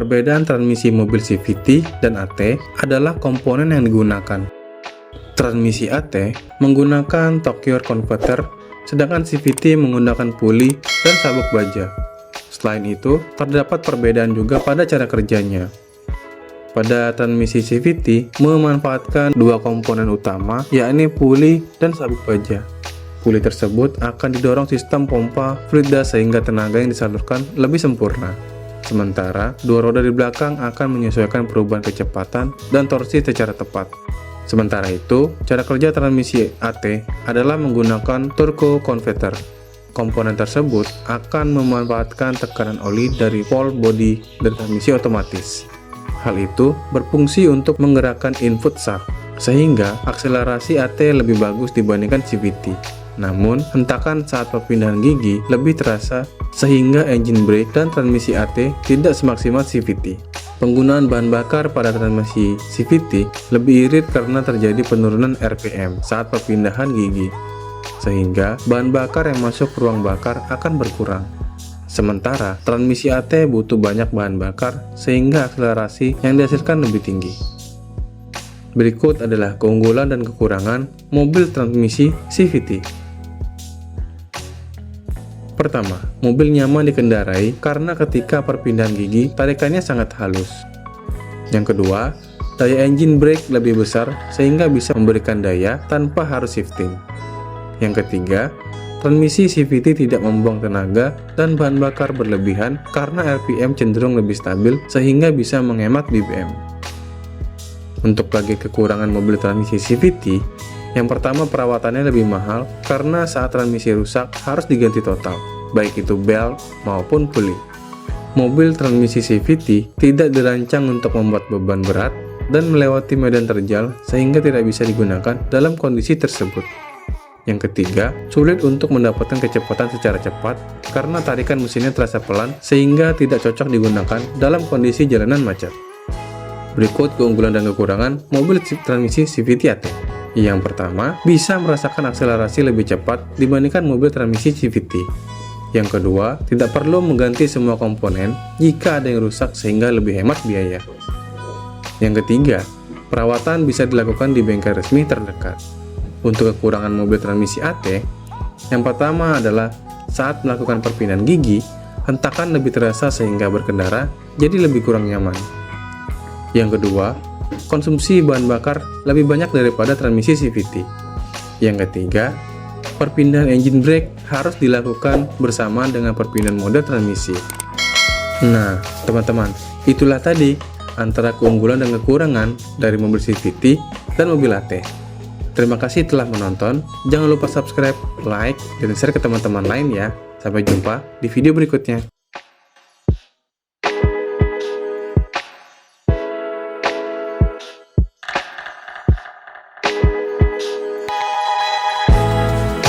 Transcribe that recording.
Perbedaan transmisi mobil CVT dan AT adalah komponen yang digunakan. Transmisi AT menggunakan torque converter, sedangkan CVT menggunakan puli dan sabuk baja. Selain itu, terdapat perbedaan juga pada cara kerjanya. Pada transmisi CVT memanfaatkan dua komponen utama, yakni puli dan sabuk baja. Puli tersebut akan didorong sistem pompa fluida sehingga tenaga yang disalurkan lebih sempurna. Sementara, dua roda di belakang akan menyesuaikan perubahan kecepatan dan torsi secara tepat. Sementara itu, cara kerja transmisi AT adalah menggunakan turbo converter. Komponen tersebut akan memanfaatkan tekanan oli dari pole body dan transmisi otomatis. Hal itu berfungsi untuk menggerakkan input shaft, sehingga akselerasi AT lebih bagus dibandingkan CVT. Namun, hentakan saat perpindahan gigi lebih terasa, sehingga engine brake dan transmisi AT tidak semaksimal CVT. Penggunaan bahan bakar pada transmisi CVT lebih irit karena terjadi penurunan RPM saat perpindahan gigi, sehingga bahan bakar yang masuk ke ruang bakar akan berkurang. Sementara transmisi AT butuh banyak bahan bakar sehingga akselerasi yang dihasilkan lebih tinggi. Berikut adalah keunggulan dan kekurangan mobil transmisi CVT. Pertama, mobil nyaman dikendarai karena ketika perpindahan gigi tarikannya sangat halus. Yang kedua, daya engine brake lebih besar sehingga bisa memberikan daya tanpa harus shifting. Yang ketiga, transmisi CVT tidak membuang tenaga dan bahan bakar berlebihan karena RPM cenderung lebih stabil sehingga bisa menghemat BBM. Untuk bagi kekurangan mobil transmisi CVT, yang pertama perawatannya lebih mahal karena saat transmisi rusak harus diganti total, baik itu belt maupun puli. Mobil transmisi CVT tidak dirancang untuk membuat beban berat dan melewati medan terjal sehingga tidak bisa digunakan dalam kondisi tersebut. Yang ketiga, sulit untuk mendapatkan kecepatan secara cepat karena tarikan mesinnya terasa pelan sehingga tidak cocok digunakan dalam kondisi jalanan macet. Berikut keunggulan dan kekurangan mobil transmisi CVT AT. Yang pertama, bisa merasakan akselerasi lebih cepat dibandingkan mobil transmisi CVT. Yang kedua, tidak perlu mengganti semua komponen jika ada yang rusak sehingga lebih hemat biaya. Yang ketiga, perawatan bisa dilakukan di bengkel resmi terdekat. Untuk kekurangan mobil transmisi AT, yang pertama adalah saat melakukan perpindahan gigi, hentakan lebih terasa sehingga berkendara jadi lebih kurang nyaman. Yang kedua, konsumsi bahan bakar lebih banyak daripada transmisi CVT. Yang ketiga, perpindahan engine brake harus dilakukan bersamaan dengan perpindahan mode transmisi. Nah, teman-teman, itulah tadi antara keunggulan dan kekurangan dari mobil CVT dan mobil AT. Terima kasih telah menonton, jangan lupa subscribe, like, dan share ke teman-teman lain ya. Sampai jumpa di video berikutnya.